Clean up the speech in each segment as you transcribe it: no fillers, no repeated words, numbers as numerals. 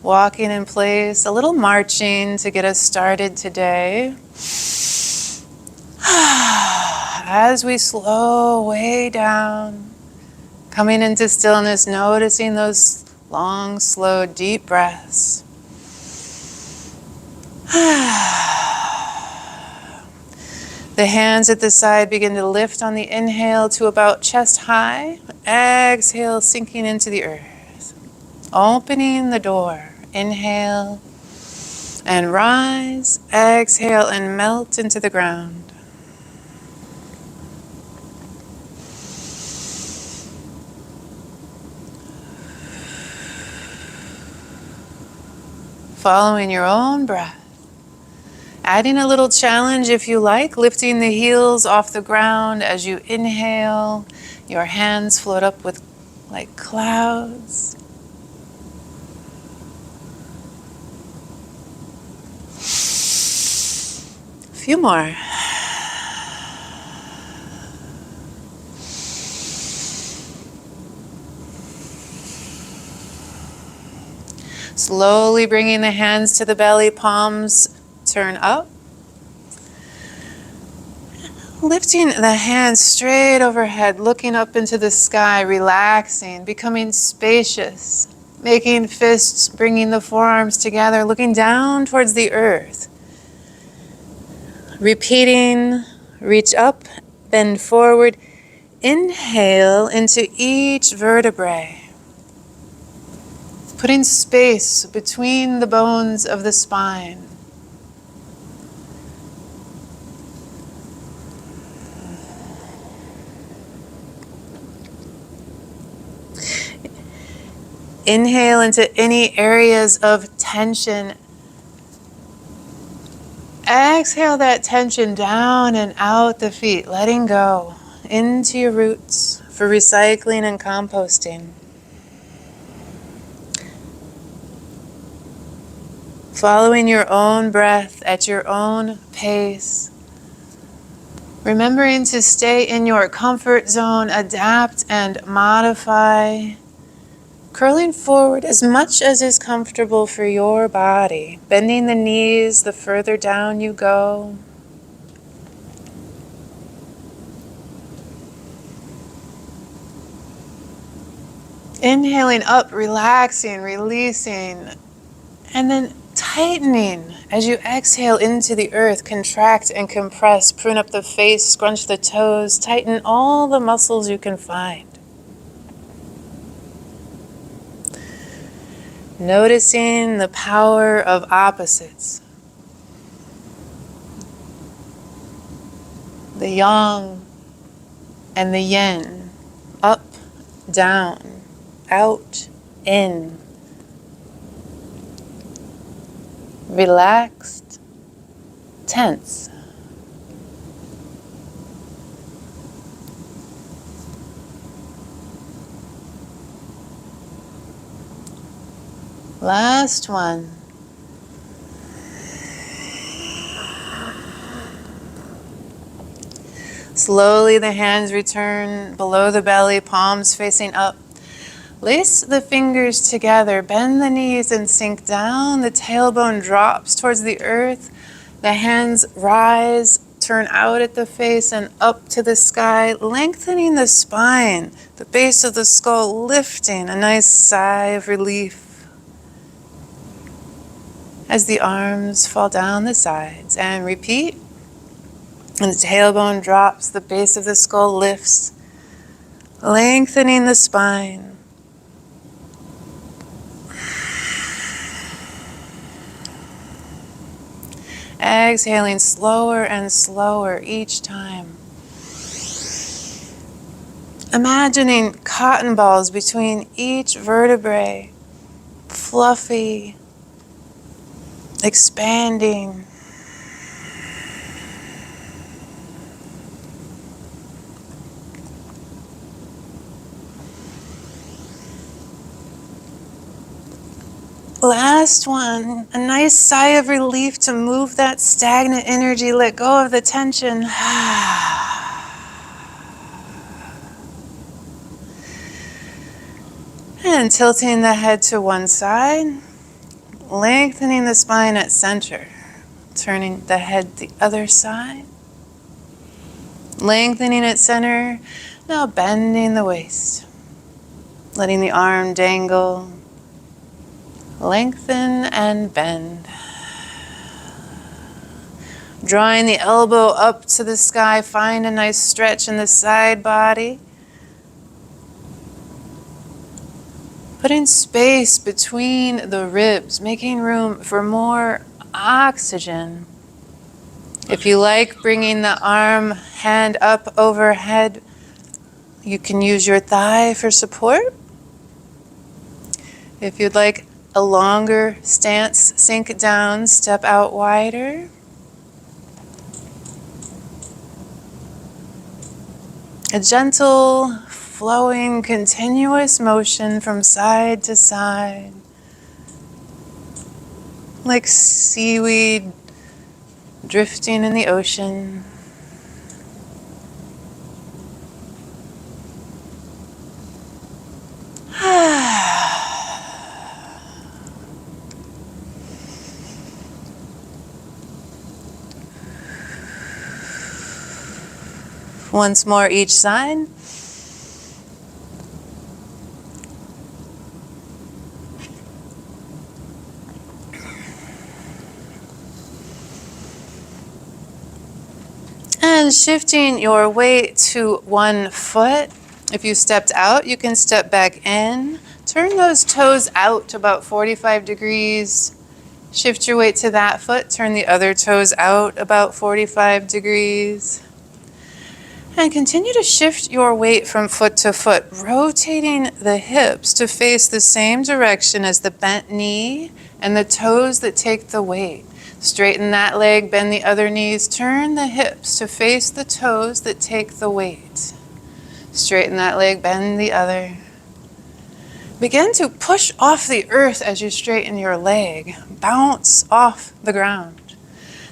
walking in place, a little marching to get us started today. As we slow way down, coming into stillness, noticing those long, slow, deep breaths. The hands at the side begin to lift on the inhale to about chest high. Exhale, sinking into the earth. Opening the door. Inhale and rise. Exhale and melt into the ground. Following your own breath. Adding a little challenge if you like, lifting the heels off the ground as you inhale. Your hands float up with like clouds. A few more. Slowly bringing the hands to the belly, palms turn up. Lifting the hands straight overhead, looking up into the sky, relaxing, becoming spacious, making fists, bringing the forearms together, looking down towards the earth. Repeating, reach up, bend forward, inhale into each vertebrae. Putting space between the bones of the spine. Inhale into any areas of tension. Exhale that tension down and out the feet, letting go into your roots for recycling and composting. Following your own breath at your own pace. Remembering to stay in your comfort zone, adapt and modify. Curling forward as much as is comfortable for your body. Bending the knees the further down you go. Inhaling up, relaxing, releasing, and then tightening as you exhale into the earth. Contract and compress, prune up the face, scrunch the toes, tighten all the muscles you can find. Noticing the power of opposites. The yang and the yin. Up, down, out, in. Relaxed, tense. Last one. Slowly the hands return below the belly, palms facing up. Lace the fingers together, bend the knees and sink down. The tailbone drops towards the earth. The hands rise, turn out at the face and up to the sky, lengthening the spine, the base of the skull lifting, a nice sigh of relief. As the arms fall down the sides, and repeat. And the tailbone drops, the base of the skull lifts, lengthening the spine. Exhaling slower and slower each time. Imagining cotton balls between each vertebrae, fluffy, expanding. Last one, a nice sigh of relief to move that stagnant energy, let go of the tension. And tilting the head to one side, Lengthening the spine at center. Turning the head the other side. Lengthening at center. Now bending the waist. Letting the arm dangle. Lengthen and bend. Drawing the elbow up to the sky. Find a nice stretch in the side body. Putting space between the ribs, making room for more oxygen. If you like bringing the arm, hand up overhead, you can use your thigh for support. If you'd like a longer stance, sink down, step out wider. A gentle, flowing, continuous motion from side to side, like seaweed drifting in the ocean. Once more each side. And shifting your weight to one foot. If you stepped out, you can step back in. Turn those toes out about 45 degrees. Shift your weight to that foot. Turn the other toes out about 45 degrees. And continue to shift your weight from foot to foot, rotating the hips to face the same direction as the bent knee and the toes that take the weight. Straighten that leg, bend the other knees, turn the hips to face the toes that take the weight. Straighten that leg, bend the other. Begin to push off the earth as you straighten your leg. Bounce off the ground.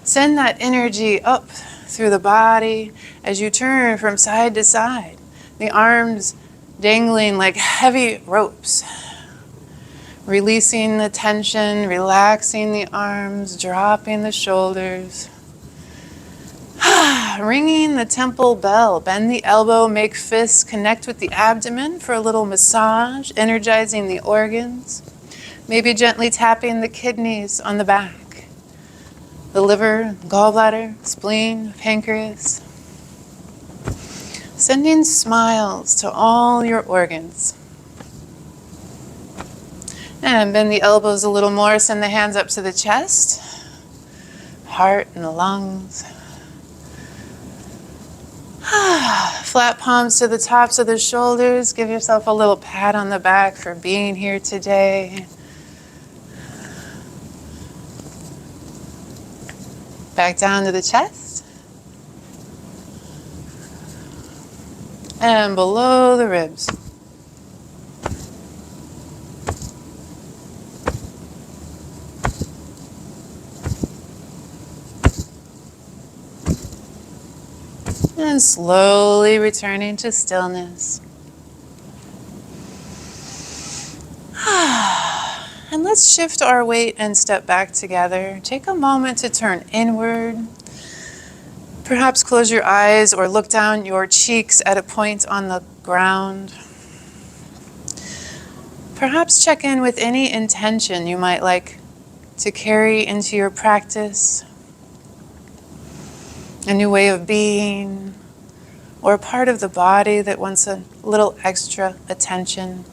Send that energy up through the body as you turn from side to side. The arms dangling like heavy ropes. Releasing the tension, relaxing the arms, dropping the shoulders. Ringing the temple bell. Bend the elbow, make fists, connect with the abdomen for a little massage, energizing the organs. Maybe gently tapping the kidneys on the back. The liver, gallbladder, spleen, pancreas. Sending smiles to all your organs. And bend the elbows a little more. Send the hands up to the chest, heart and the lungs. Flat palms to the tops of the shoulders. Give yourself a little pat on the back for being here today. Back down to the chest. And below the ribs. And slowly returning to stillness. And let's shift our weight and step back together. Take a moment to turn inward. Perhaps close your eyes or look down your cheeks at a point on the ground. Perhaps check in with any intention you might like to carry into your practice. A new way of being, or a part of the body that wants a little extra attention.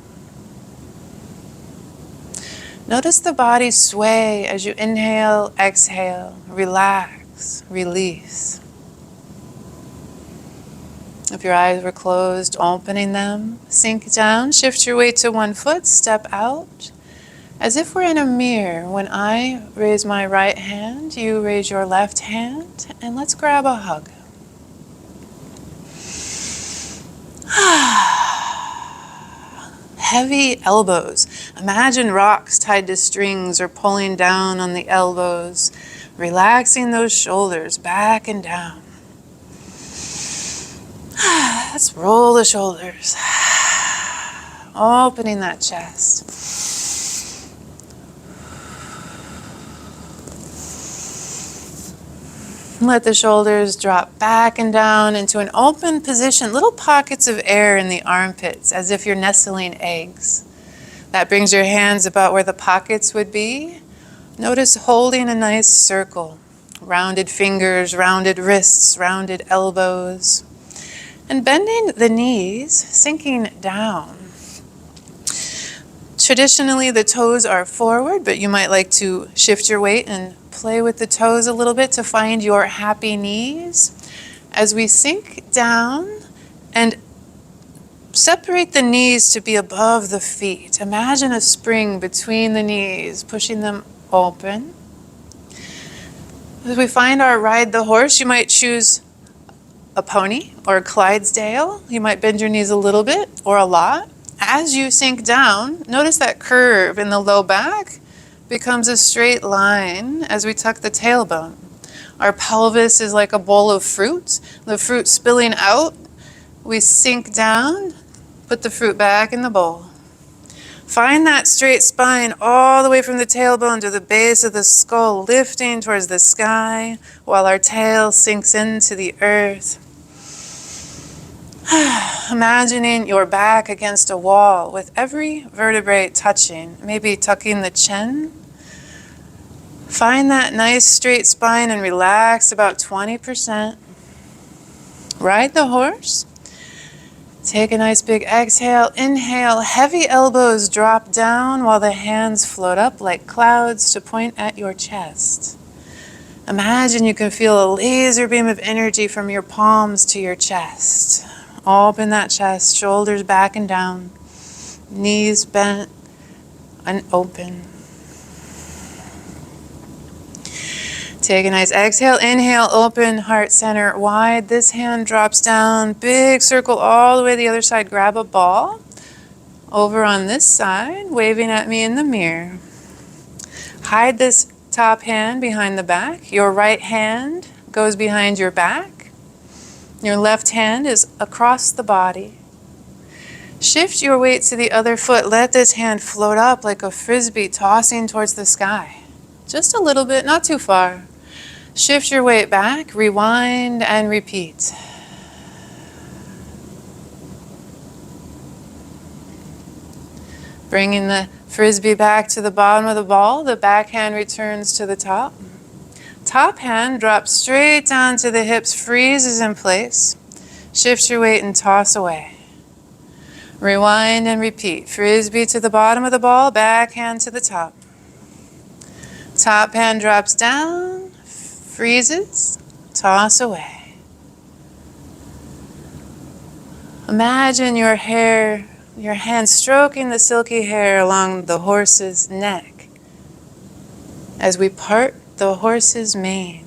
Notice the body sway as you inhale, exhale, relax, release. If your eyes were closed, opening them, sink down, shift your weight to one foot, step out. As if we're in a mirror, when I raise my right hand, you raise your left hand, and let's grab a hug. Heavy elbows. Imagine rocks tied to strings or pulling down on the elbows, relaxing those shoulders back and down. Let's roll the shoulders, opening that chest. Let the shoulders drop back and down into an open position, little pockets of air in the armpits, as if you're nestling eggs. That brings your hands about where the pockets would be. Notice holding a nice circle. Rounded fingers, rounded wrists, rounded elbows. And bending the knees, sinking down. Traditionally, the toes are forward, but you might like to shift your weight and play with the toes a little bit to find your happy knees. As we sink down and separate the knees to be above the feet. Imagine a spring between the knees, pushing them open. As we find our ride the horse, you might choose a pony or a Clydesdale. You might bend your knees a little bit or a lot. As you sink down, notice that curve in the low back becomes a straight line as we tuck the tailbone. Our pelvis is like a bowl of fruit. The fruit spilling out, we sink down, put the fruit back in the bowl. Find that straight spine all the way from the tailbone to the base of the skull, lifting towards the sky while our tail sinks into the earth. Imagining your back against a wall with every vertebrae touching, maybe tucking the chin. Find that nice straight spine and relax about 20%. Ride the horse. Take a nice big exhale, inhale, heavy elbows drop down while the hands float up like clouds to point at your chest. Imagine you can feel a laser beam of energy from your palms to your chest. Open that chest, shoulders back and down, knees bent and open. Take a nice exhale, inhale, open, heart center wide. This hand drops down, big circle all the way to the other side. Grab a ball over on this side, waving at me in the mirror. Hide this top hand behind the back. Your right hand goes behind your back. Your left hand is across the body. Shift your weight to the other foot. Let this hand float up like a frisbee tossing towards the sky. Just a little bit, not too far. Shift your weight back, rewind, and repeat. Bringing the frisbee back to the bottom of the ball, the back hand returns to the top. Top hand drops straight down to the hips, freezes in place. Shift your weight and toss away. Rewind and repeat. Frisbee to the bottom of the ball, back hand to the top. Top hand drops down, freezes, toss away. Imagine your hair, your hand stroking the silky hair along the horse's neck as we part the horse's mane.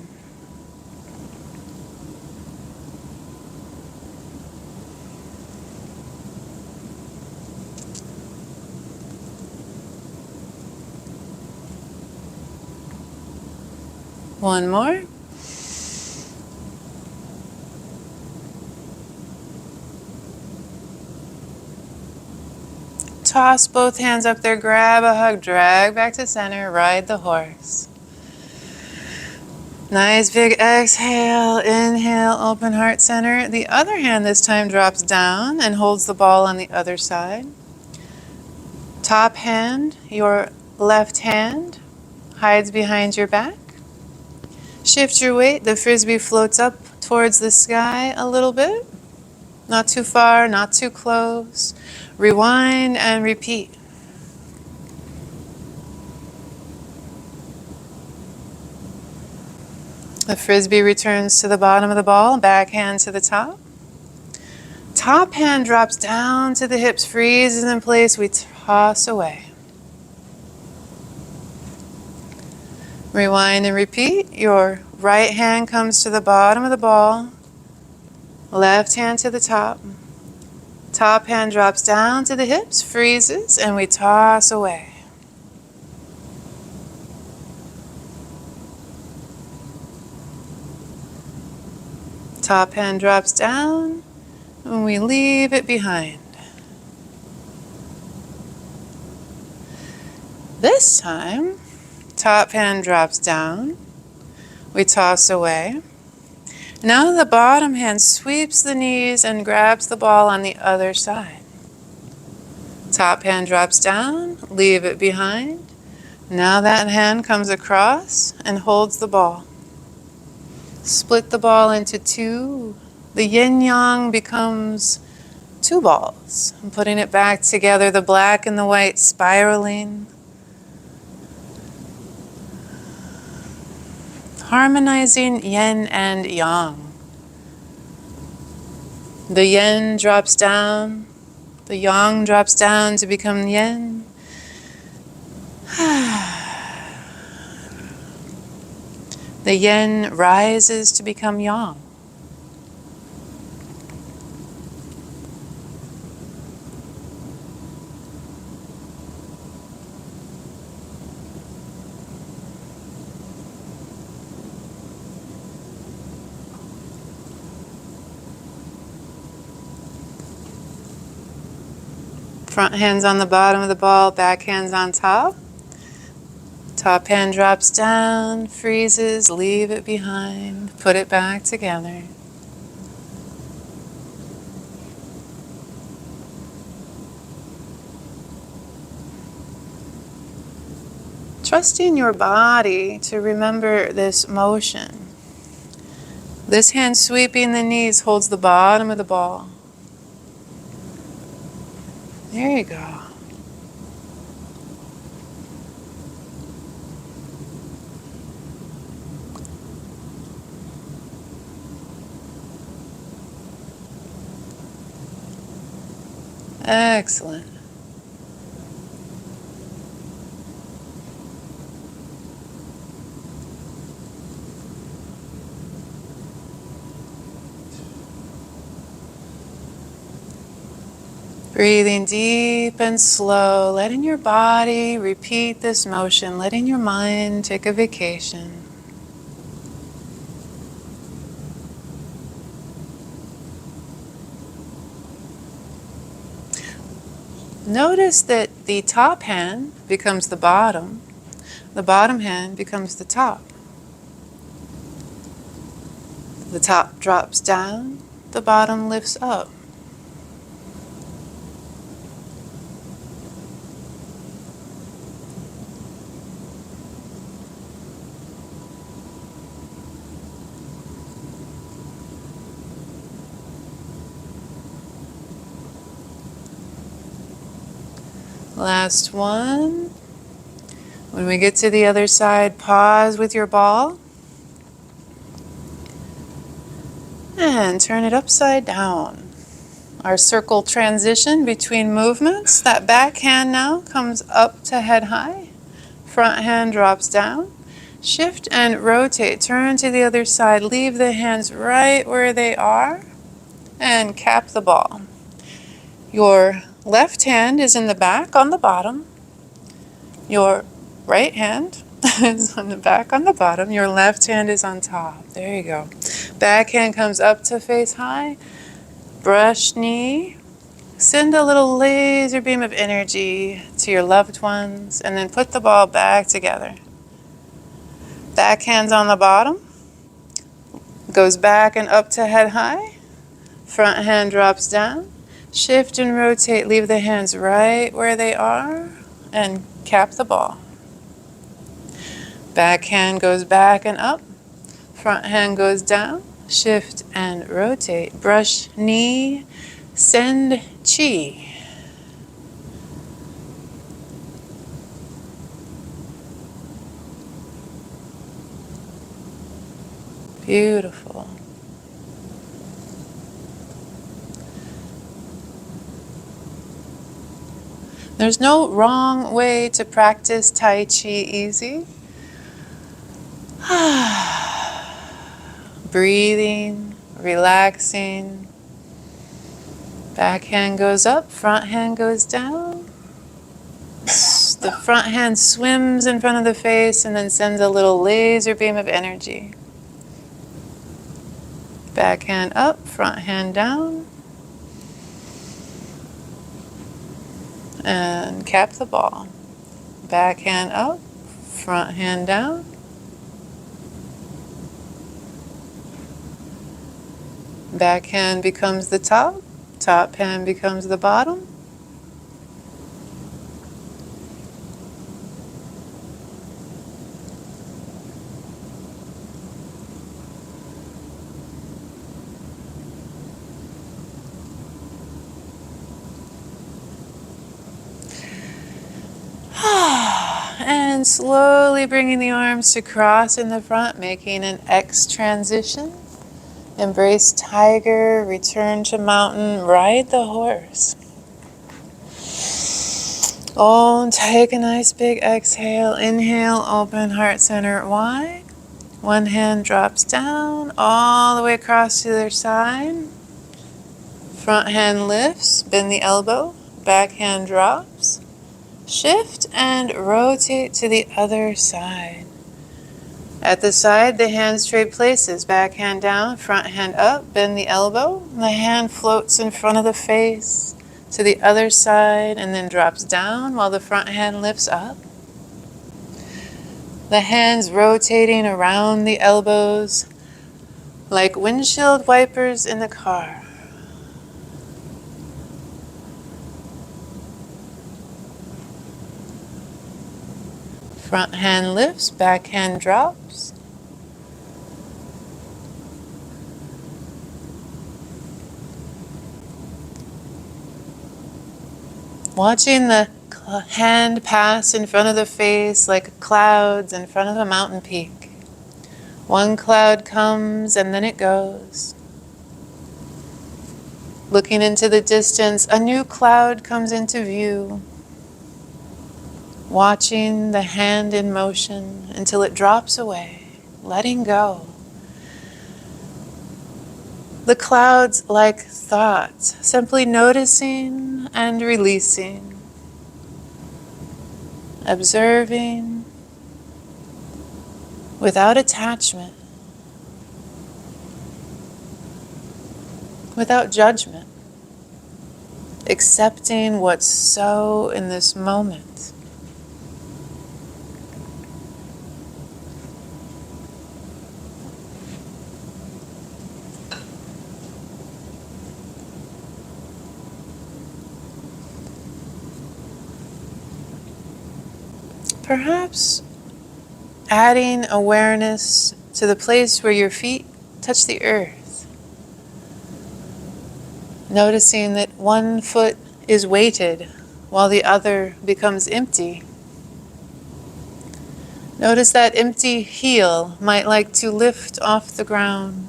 One more. Toss both hands up there, grab a hug, drag back to center, ride the horse. Nice big exhale, inhale, open heart center. The other hand this time drops down and holds the ball on the other side. Top hand, your left hand, hides behind your back. Shift your weight, the frisbee floats up towards the sky a little bit. Not too far, not too close. Rewind and repeat. The frisbee returns to the bottom of the ball, back hand to the top. Top hand drops down to the hips, freezes in place, we toss away. Rewind and repeat. Your right hand comes to the bottom of the ball, left hand to the top. Top hand drops down to the hips, freezes, and we toss away. Top hand drops down, and we leave it behind. This time, top hand drops down, we toss away. Now the bottom hand sweeps the knees and grabs the ball on the other side. Top hand drops down, leave it behind. Now that hand comes across and holds the ball. Split the ball into two. The yin-yang becomes two balls. I'm putting it back together, the black and the white spiraling. Harmonizing yin and yang. The yin drops down, the yang drops down to become yin. The yin rises to become yang. Front hand's on the bottom of the ball, back hand's on top. Top hand drops down, freezes, leave it behind, put it back together. Trusting your body to remember this motion. This hand sweeping the knees holds the bottom of the ball. There you go. Excellent. Breathing deep and slow, letting your body repeat this motion, letting your mind take a vacation. Notice that the top hand becomes the bottom hand becomes the top. The top drops down, the bottom lifts up. Last one. When we get to the other side, pause with your ball and turn it upside down. Our circle transition between movements. That back hand now comes up to head high. Front hand drops down. Shift and rotate. Turn to the other side. Leave the hands right where they are and cap the ball. Your left hand is in the back on the bottom. Your right hand is on the back on the bottom. Your left hand is on top. There you go. Back hand comes up to face high. Brush knee. Send a little laser beam of energy to your loved ones and then put the ball back together. Back hand's on the bottom. Goes back and up to head high. Front hand drops down. Shift and rotate. Leave the hands right where they are and cap the ball. Back hand goes back and up. Front hand goes down. Shift and rotate. Brush knee. Send chi. Beautiful. There's no wrong way to practice Tai Chi easy. Breathing, relaxing. Back hand goes up, front hand goes down. The front hand swims in front of the face and then sends a little laser beam of energy. Back hand up, front hand down. And cap the ball. Back hand up, front hand down. Back hand becomes the top. Top hand becomes the bottom. And slowly bringing the arms to cross in the front, making an X transition. Embrace tiger, return to mountain, ride the horse. Oh, take a nice big exhale. Inhale, open heart center wide. One hand drops down all the way across to the other side. Front hand lifts, bend the elbow. Back hand drops. Shift and rotate to the other side. At the side, the hands trade places. Back hand down, front hand up, bend the elbow. The hand floats in front of the face to the other side and then drops down while the front hand lifts up. The hands rotating around the elbows like windshield wipers in the car. Front hand lifts, back hand drops. Watching the hand pass in front of the face like clouds in front of a mountain peak. One cloud comes and then it goes. Looking into the distance, a new cloud comes into view. Watching the hand in motion until it drops away, letting go. The clouds like thoughts, simply noticing and releasing, observing without attachment, without judgment, accepting what's so in this moment. Perhaps adding awareness to the place where your feet touch the earth. Noticing that one foot is weighted while the other becomes empty. Notice that empty heel might like to lift off the ground.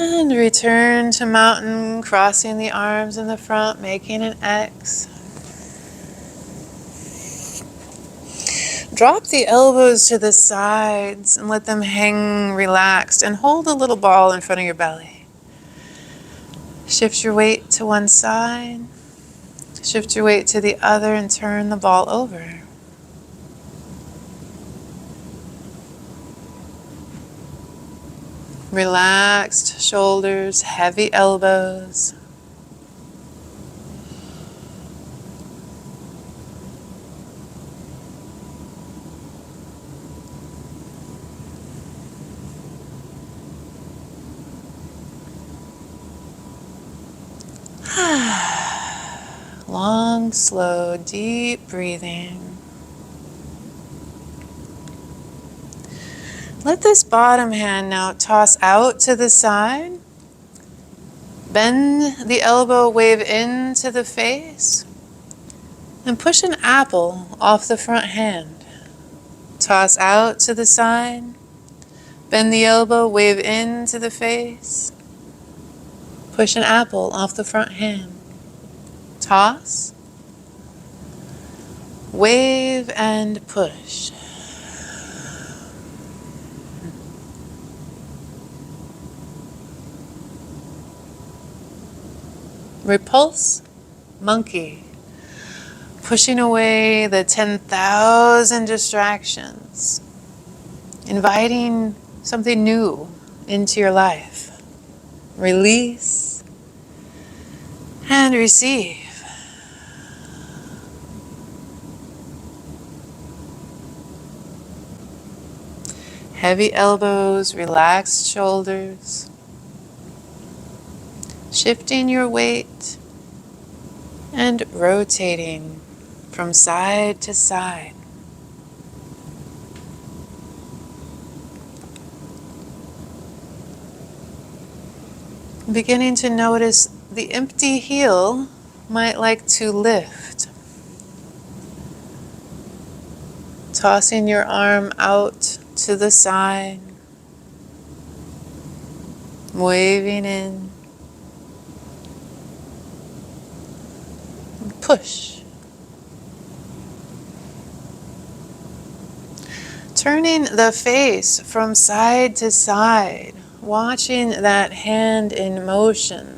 And return to mountain, crossing the arms in the front, making an X. Drop the elbows to the sides and let them hang relaxed, and hold a little ball in front of your belly. Shift your weight to one side, shift your weight to the other, and turn the ball over. Relaxed shoulders, heavy elbows. Long, slow, deep breathing. Let this bottom hand now toss out to the side. Bend the elbow, wave into the face, and push an apple off the front hand. Toss out to the side. Bend the elbow, wave into the face. Push an apple off the front hand. Toss. Wave and push. Repulse, monkey. pushing away the 10,000 distractions, inviting something new into your life. Release and receive. Heavy elbows, relaxed shoulders, shifting your weight and rotating from side to side. Beginning to notice the empty heel might like to lift. Tossing your arm out to the side, waving in, push. Turning the face from side to side, watching that hand in motion.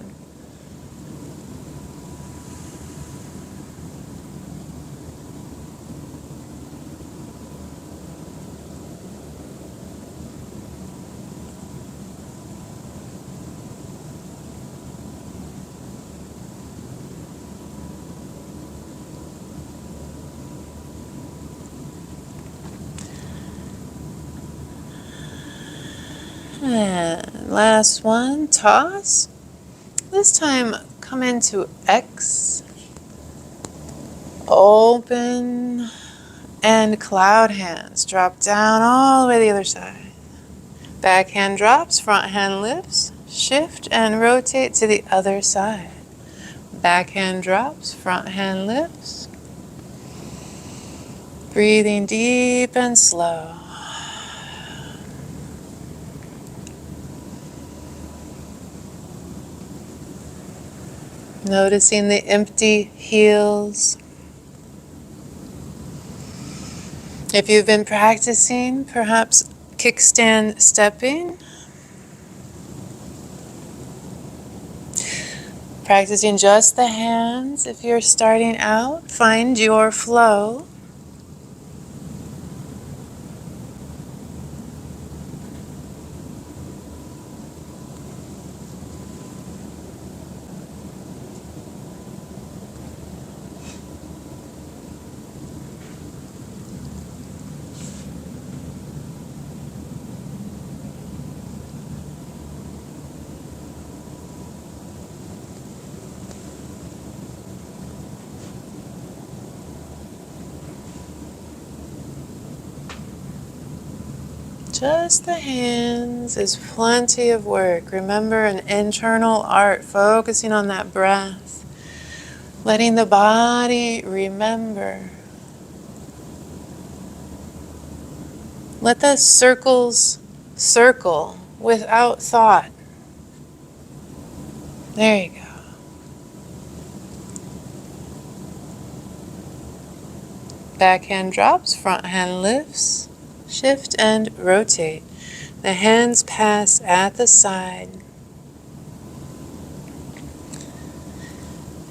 And last one, toss. This time come into X, open, and cloud hands. Drop down all the way to the other side. Back hand drops, front hand lifts. Shift and rotate to the other side. Back hand drops, front hand lifts. Breathing deep and slow. Noticing the empty heels. If you've been practicing, perhaps kickstand stepping. Practicing just the hands. If you're starting out, find your flow. Just the hands is plenty of work. Remember, an internal art, focusing on that breath. Letting the body remember. Let the circles circle without thought. There you go. Back hand drops, front hand lifts. Shift and rotate. The hands pass at the side.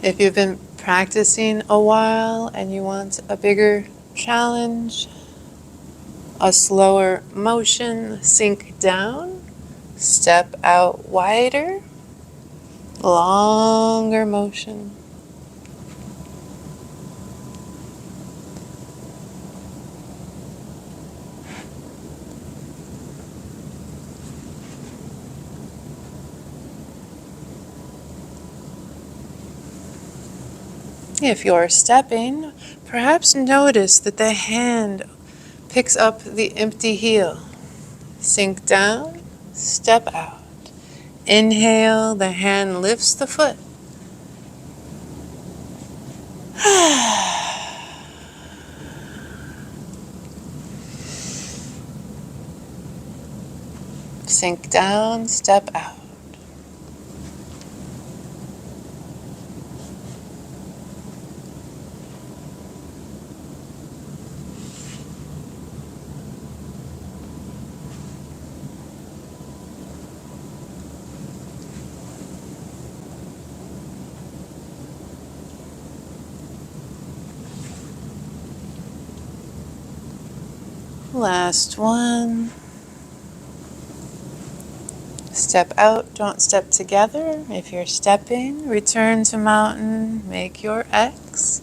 If you've been practicing a while and you want a bigger challenge, a slower motion, sink down, step out wider, longer motion. If you're stepping, perhaps notice that the hand picks up the empty heel. Sink down, step out. Inhale, the hand lifts the foot. Sink down, step out. Last one. Step out, don't step together. If you're stepping, return to mountain, make your X.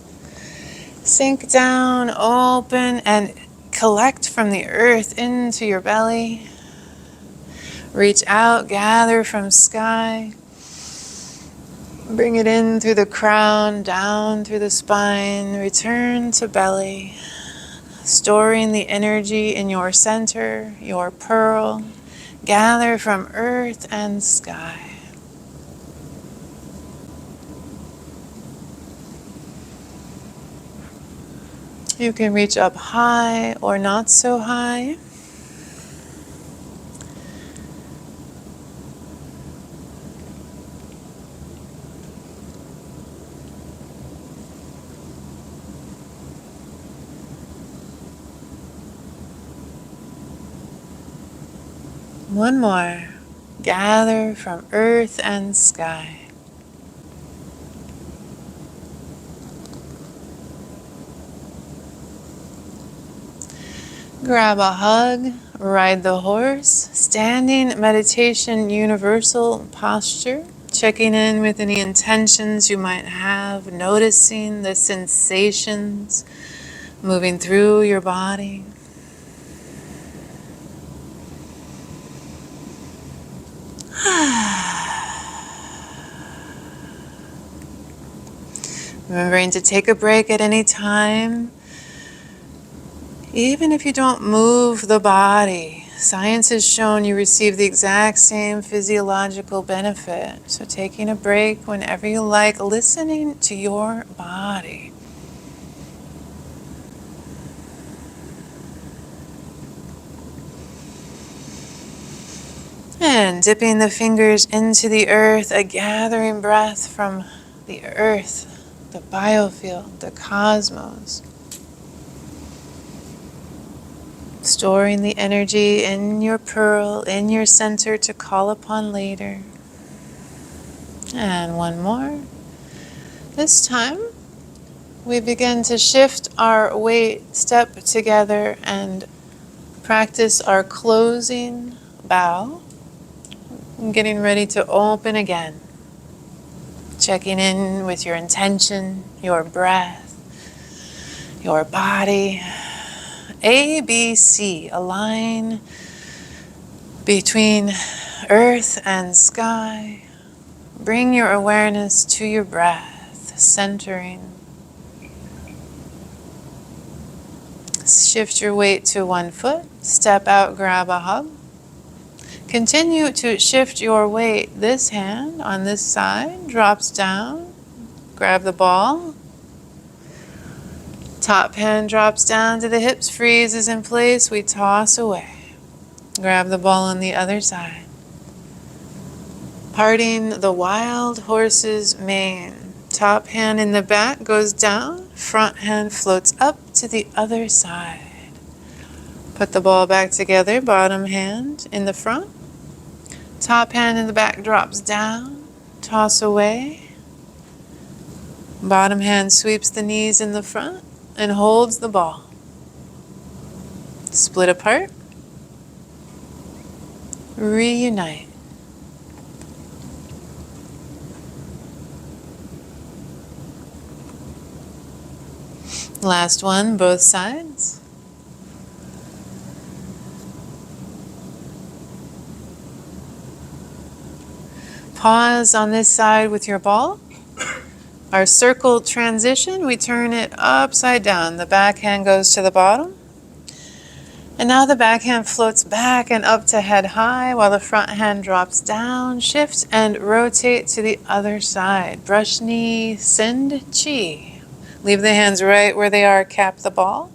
Sink down, open, and collect from the earth into your belly. Reach out, gather from sky. Bring it in through the crown, down through the spine. Return to belly. Storing the energy in your center, your pearl. Gather from earth and sky. You can reach up high or not so high. One more. Gather from earth and sky. Grab a hug, ride the horse, standing meditation universal posture, checking in with any intentions you might have, noticing the sensations moving through your body. Remembering to take a break at any time. Even if you don't move the body, science has shown you receive the exact same physiological benefit. So taking a break whenever you like, listening to your body. And dipping the fingers into the earth, a gathering breath from the earth, the biofield, the cosmos. Storing the energy in your pearl, in your center to call upon later. And one more. This time, we begin to shift our weight, step together, and practice our closing bow. And getting ready to open again. Checking in with your intention, your breath, your body. A, B, C, align between earth and sky. Bring your awareness to your breath, centering. Shift your weight to one foot, step out, grab a hug. Continue to shift your weight. This hand on this side drops down, grab the ball. Top hand drops down to the hips, freezes in place, we toss away. Grab the ball on the other side. Parting the wild horse's mane. Top hand in the back goes down, front hand floats up to the other side. Put the ball back together, bottom hand in the front. Top hand in the back drops down, toss away. Bottom hand sweeps the knees in the front and holds the ball. Split apart. Reunite. Last one, both sides. Pause on this side with your ball. Our circle transition, we turn it upside down. The back hand goes to the bottom. And now the back hand floats back and up to head high while the front hand drops down. Shift and rotate to the other side. Brush knee, send chi. Leave the hands right where they are, cap the ball.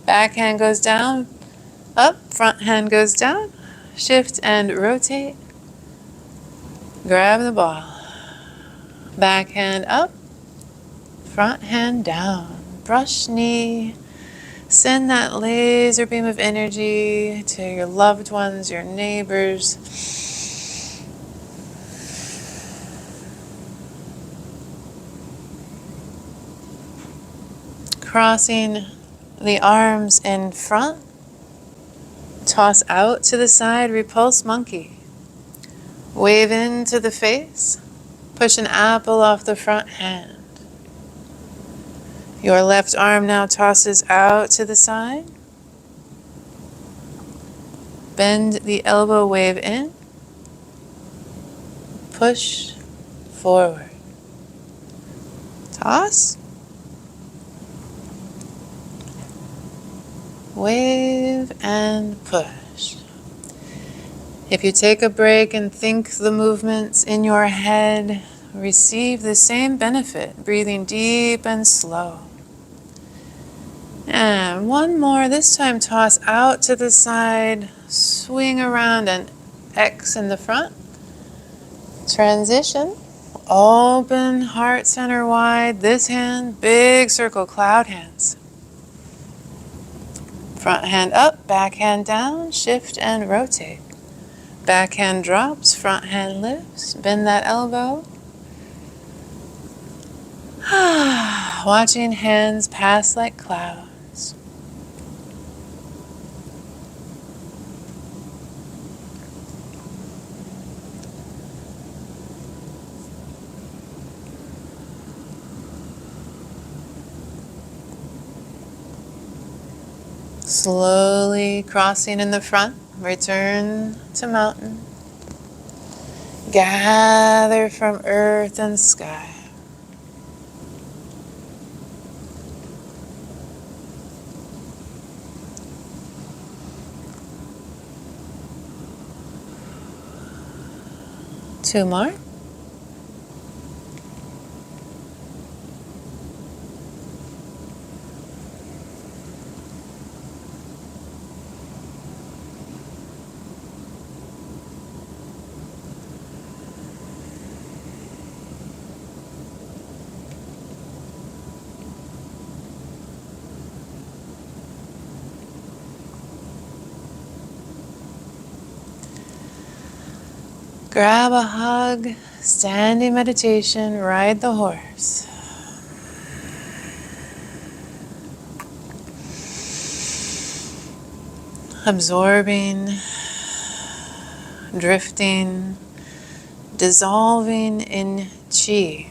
Back hand goes down, up, front hand goes down. Shift and rotate. Grab the ball. Back hand up, front hand down. Brush knee. Send that laser beam of energy to your loved ones, your neighbors. Crossing the arms in front, Toss out to the side, repulse monkey. Wave into the face. Push an apple off the front hand. Your left arm now tosses out to the side. Bend the elbow, wave in. Push forward. Toss. Wave and push. If you take a break and think the movements in your head, receive the same benefit, breathing deep and slow. And one more, this time toss out to the side, swing around and X in the front. Transition, open heart center wide, this hand, big circle, cloud hands. Front hand up, back hand down, shift and rotate. Back hand drops, front hand lifts, bend that elbow. Watching hands pass like clouds. Slowly crossing in the front, return to mountain. Gather from earth and sky. Two more. Grab a hug, standing meditation, ride the horse. Absorbing, drifting, dissolving in chi.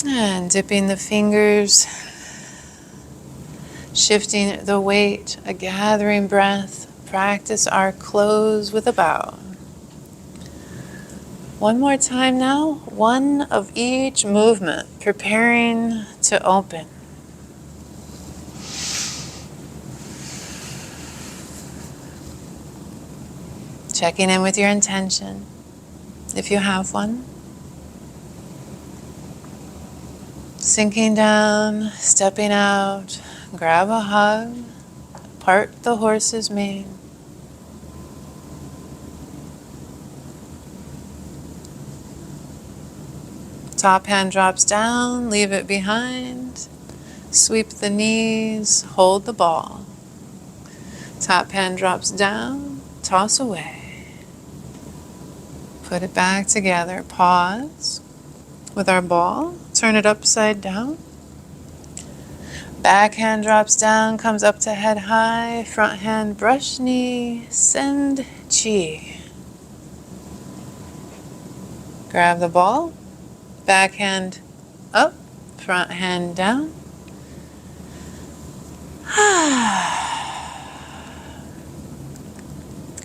And dipping the fingers, shifting the weight, a gathering breath. Practice our close with a bow. One more time now, one of each movement, preparing to open. Checking in with your intention, if you have one. Sinking down, stepping out, grab a hug, part the horse's mane. Top hand drops down, leave it behind. Sweep the knees, hold the ball. Top hand drops down, toss away. Put it back together, pause. With our ball, turn it upside down. Back hand drops down, comes up to head high. Front hand, brush knee, send chi. Grab the ball. Back hand up, front hand down.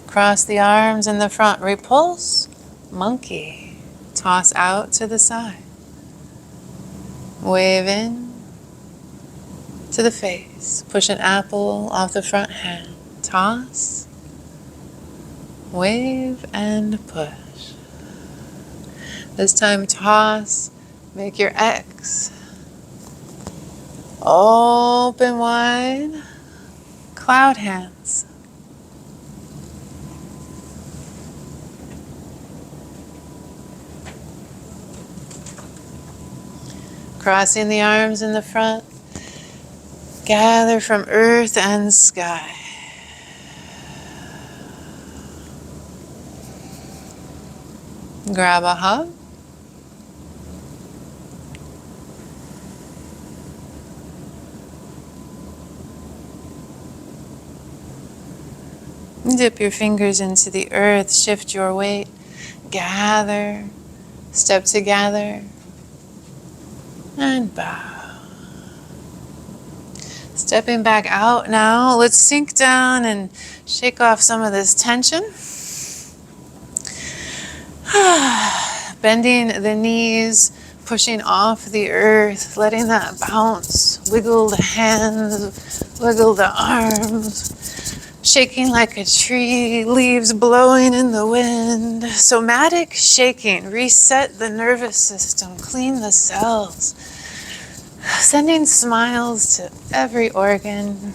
Cross the arms in the front, repulse, monkey. Toss out to the side. Wave in to the face. Push an apple off the front hand. Toss, wave and push. This time toss, make your X. Open wide, cloud hands. Crossing the arms in the front, gather from earth and sky. Grab a hug. Dip your fingers into the earth, shift your weight, gather, step together, and bow. Stepping back out now, let's sink down and shake off some of this tension. Bending the knees, pushing off the earth, letting that bounce. Wiggle the hands, wiggle the arms, shaking like a tree, leaves blowing in the wind. Somatic shaking, reset the nervous system, clean the cells, sending smiles to every organ.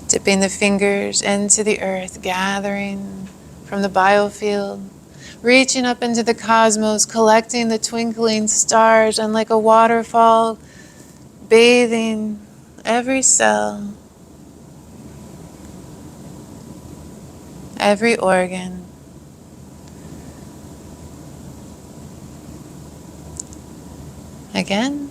Dipping the fingers into the earth, gathering from the biofield, reaching up into the cosmos, collecting the twinkling stars, and like a waterfall, bathing every cell, every organ. Again.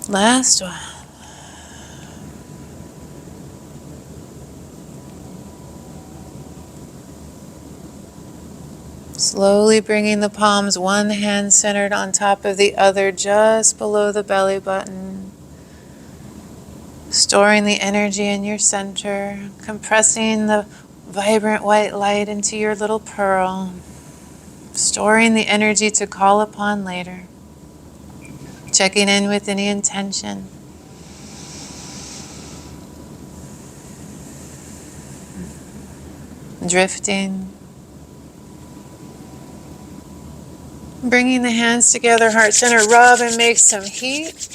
Last one. Slowly bringing the palms, one hand centered on top of the other, just below the belly button. Storing the energy in your center, compressing the vibrant white light into your little pearl. Storing the energy to call upon later. Checking in with any intention. Drifting. Bringing the hands together, heart center, rub and make some heat.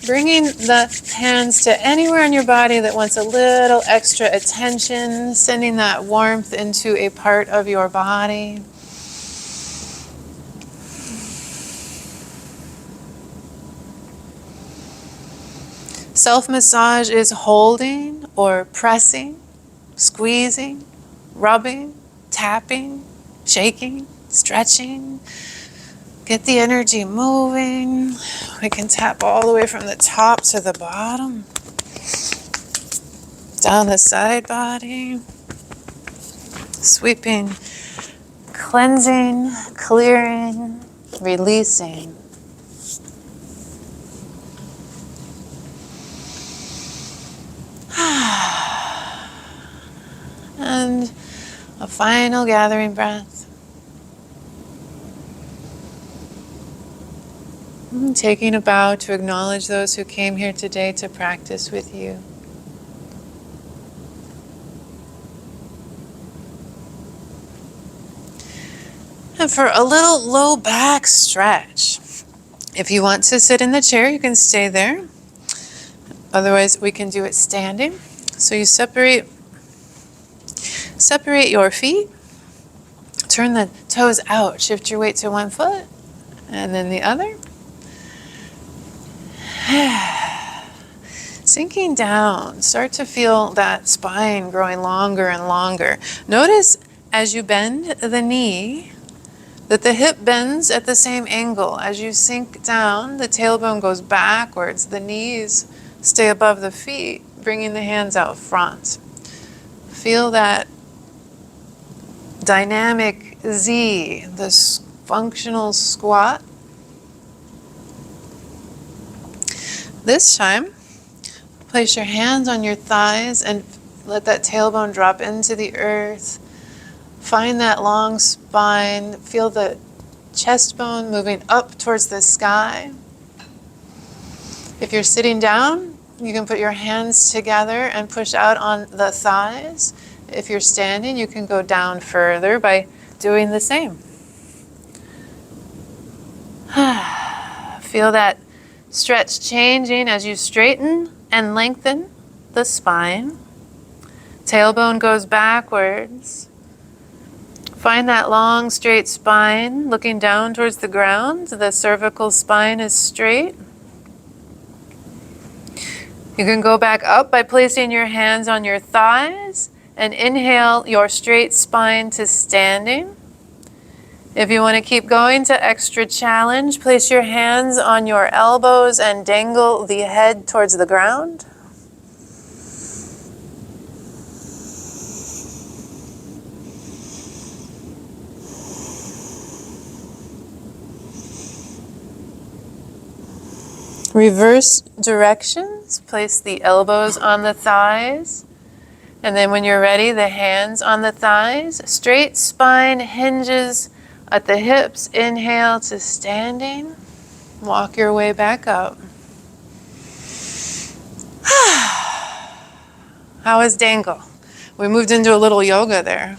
Bringing the hands to anywhere in your body that wants a little extra attention, sending that warmth into a part of your body. Self-massage is holding or pressing, squeezing, rubbing, tapping, shaking, stretching. Get the energy moving. We can tap all the way from the top to the bottom. Down the side body. Sweeping, cleansing, clearing, releasing. And a final gathering breath. Taking a bow to acknowledge those who came here today to practice with you. And for a little low back stretch. If you want to sit in the chair, you can stay there. Otherwise, we can do it standing. So you separate your feet. Turn the toes out. Shift your weight to one foot and then the other. Sinking down, start to feel that spine growing longer and longer. Notice as you bend the knee that the hip bends at the same angle. As you sink down, the tailbone goes backwards. The knees stay above the feet, bringing the hands out front. Feel that dynamic Z, the functional squat. This time, place your hands on your thighs and let that tailbone drop into the earth. Find that long spine. Feel the chest bone moving up towards the sky. If you're sitting down, you can put your hands together and push out on the thighs. If you're standing, you can go down further by doing the same. Feel that stretch changing as you straighten and lengthen the spine. Tailbone goes backwards. Find that long, straight spine looking down towards the ground. The cervical spine is straight. You can go back up by placing your hands on your thighs and inhale your straight spine to standing. If you want to keep going to extra challenge, place your hands on your elbows and dangle the head towards the ground. Reverse directions. Place the elbows on the thighs. And then when you're ready, the hands on the thighs. Straight spine hinges at the hips. Inhale to standing. Walk your way back up. How was dangle? We moved into a little yoga there.